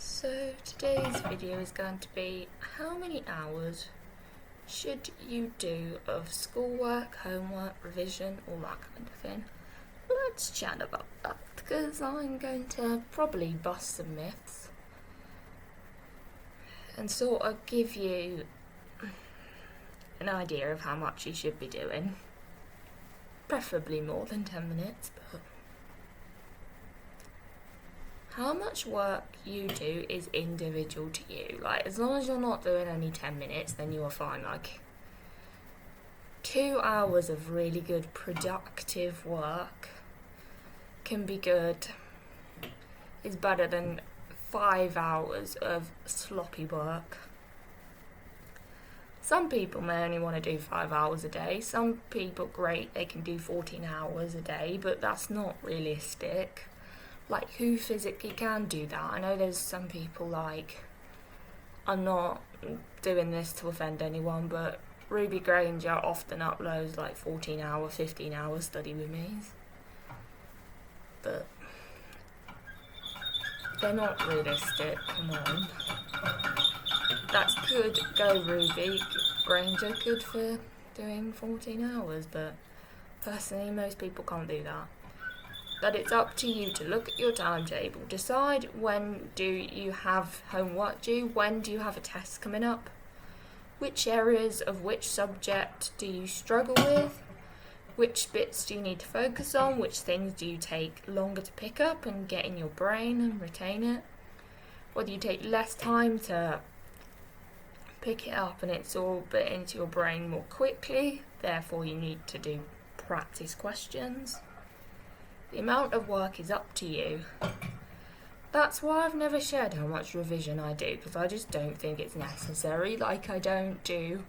So today's video is going to be how many hours should you do of schoolwork, homework, revision, all that kind of thing. Let's chat about that because I'm going to probably bust some myths and sort of give you an idea of how much you should be doing. Preferably more than 10 minutes, but how much work you do is individual to you. Like, as long as you're not doing only 10 minutes, then you are fine. Like, 2 hours of really good productive work can be good. Is better than 5 hours of sloppy work. Some people may only want to do 5 hours a day. Some people, great, they can do 14 hours a day, but that's not realistic. Like, who physically can do that? I know there's some people, like, I'm not doing this to offend anyone, but Ruby Granger often uploads like 14-hour, 15-hour study with me. But they're not realistic, come on. That's good, go Ruby Granger, good for doing 14 hours, but personally most people can't do that. But it's up to you to look at your timetable, decide when do you have homework due, when do you have a test coming up, which areas of which subject do you struggle with, which bits do you need to focus on, which things do you take longer to pick up and get in your brain and retain it, whether you take less time to pick it up and it's all bit into your brain more quickly, therefore you need to do practice questions. The amount of work is up to you. That's why I've never shared how much revision I do, because I just don't think it's necessary. Like, I don't do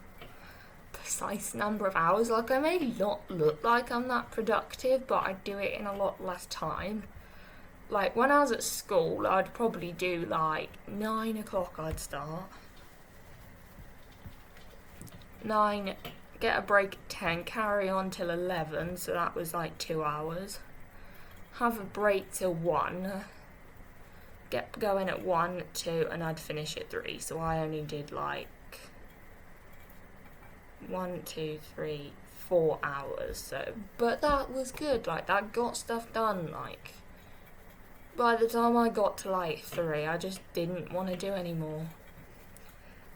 precise number of hours. Like, I may not look like I'm that productive, but I do it in a lot less time. Like, when I was at school, I'd probably do like 9 o'clock I'd start. 9, get a break at 10, carry on till 11, so that was like 2 hours. Have a break till 1, get going at 1, 2, and I'd finish at 3. So I only did like 1, 2, 3, 4 hours. So, but that was good. Like, that got stuff done. Like, by the time I got to like 3, I just didn't want to do any more.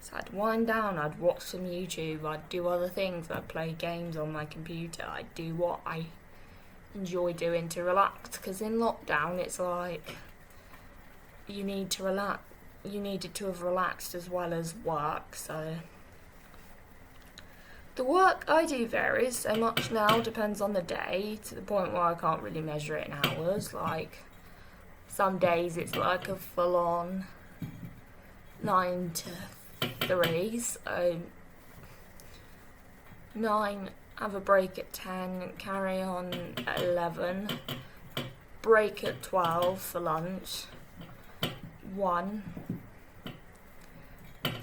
So I'd wind down. I'd watch some YouTube. I'd do other things. I'd play games on my computer. I'd do what I enjoy doing to relax, because in lockdown it's like you need to relax. You needed to have relaxed as well as work. So the work I do varies so much now, depends on the day, to the point where I can't really measure it in hours. Like, some days it's like a full-on 9 to 3, so 9, have a break at 10, carry on at 11, break at 12 for lunch, 1,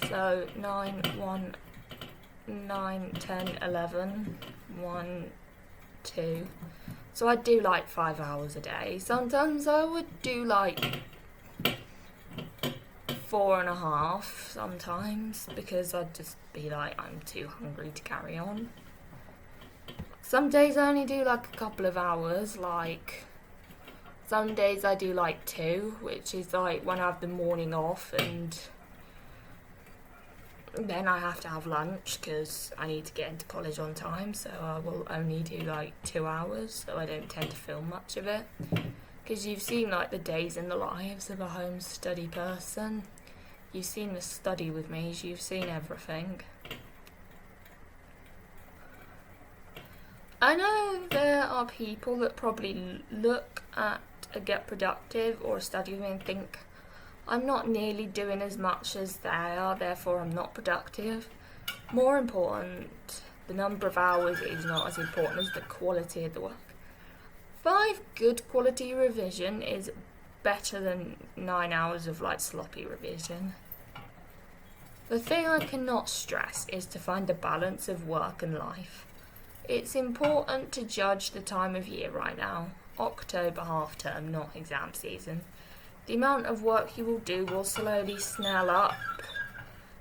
so 9, 1, 9, 10, 11, 1, 2, so I'd do like 5 hours a day. Sometimes I would do like 4.5 sometimes, because I'd just be like, I'm too hungry to carry on. Some days I only do like a couple of hours. Like, some days I do like 2, which is like when I have the morning off, and then I have to have lunch because I need to get into college on time, so I will only do like 2 hours, so I don't tend to film much of it. Because you've seen like the days in the lives of a home study person. You've seen the study with me, you've seen everything. I know there are people that probably look at a Get Productive or a study with me and think, I'm not nearly doing as much as they are, therefore I'm not productive. More important, the number of hours is not as important as the quality of the work. 5 good quality revision is better than 9 hours of like sloppy revision. The thing I cannot stress is to find a balance of work and life. It's important to judge the time of year right now, October half term, not exam season. The amount of work you will do will slowly snell up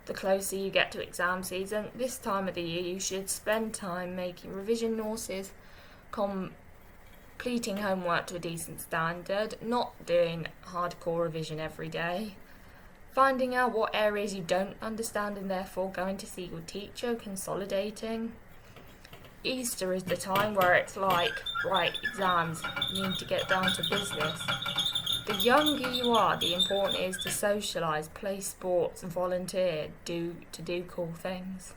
the closer you get to exam season. This time of the year you should spend time making revision notes, completing homework to a decent standard, not doing hardcore revision every day, finding out what areas you don't understand and therefore going to see your teacher, consolidating. Easter is the time where it's like, right, exams, you need to get down to business. The younger you are, the important it is to socialise, play sports, volunteer, do cool things.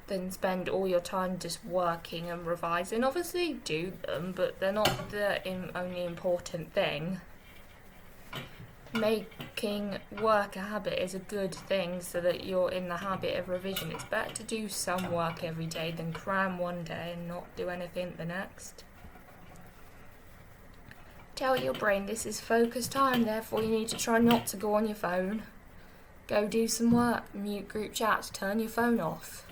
Then spend all your time just working and revising. Obviously do them, but they're not the only important thing. Making work a habit is a good thing so that you're in the habit of revision. It's better to do some work every day than cram one day and not do anything the next. Tell your brain this is focus time, therefore you need to try not to go on your phone. Go do some work, mute group chats, turn your phone off.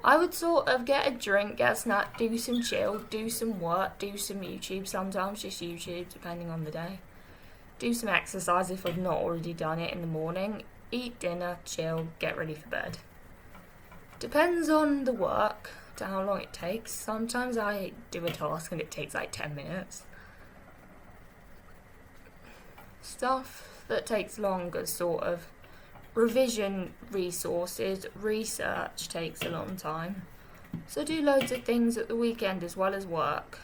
I would sort of get a drink, get a snack, do some chill, do some work, do some YouTube, sometimes just YouTube depending on the day. Do some exercise if I've not already done it in the morning. Eat dinner, chill, get ready for bed. Depends on the work, to how long it takes. Sometimes I do a task and it takes like 10 minutes. Stuff that takes longer, sort of revision resources, research takes a long time. So do loads of things at the weekend as well as work.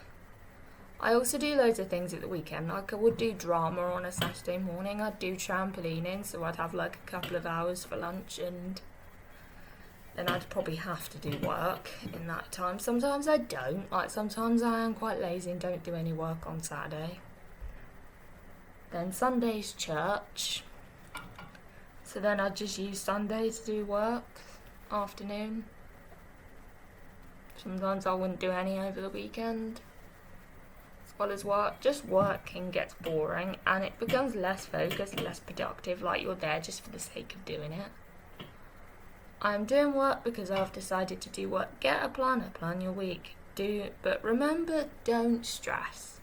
I also do loads of things at the weekend, like I would do drama on a Saturday morning, I'd do trampolining, so I'd have like a couple of hours for lunch and then I'd probably have to do work in that time. Sometimes I don't, like sometimes I am quite lazy and don't do any work on Saturday. Then Sunday's church, so then I'd just use Sunday to do work, afternoon. Sometimes I wouldn't do any over the weekend. Well as work, just working gets boring and it becomes less focused, less productive, like you're there just for the sake of doing it. I'm doing work because I've decided to do work. Get a planner, plan your week, but remember, don't stress.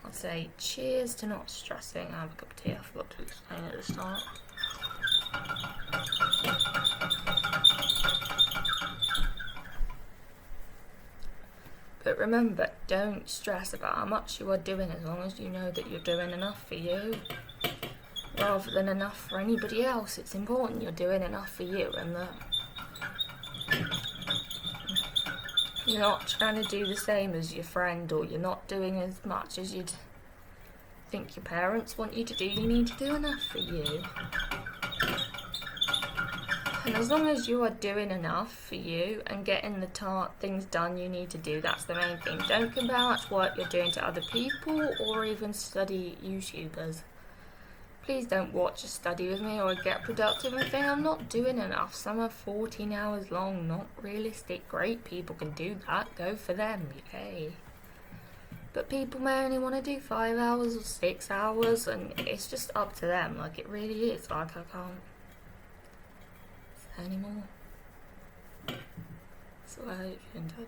I'll say cheers to not stressing. I have a cup of tea, I forgot to explain at the start. But remember, don't stress about how much you are doing as long as you know that you're doing enough for you rather than enough for anybody else. It's important you're doing enough for you and that you're not trying to do the same as your friend or you're not doing as much as you'd think your parents want you to do. You need to do enough for you. And as long as you are doing enough for you and getting the things done you need to do, that's the main thing. Don't compare how much work you're doing to other people or even study YouTubers. Please don't watch a study with me or get productive and think I'm not doing enough. Some are 14 hours long, not realistic. Great people can do that, go for them, yay. But people may only want to do 5 hours or 6 hours and it's just up to them, like it really is. Like I can't anymore. So I hope you enjoyed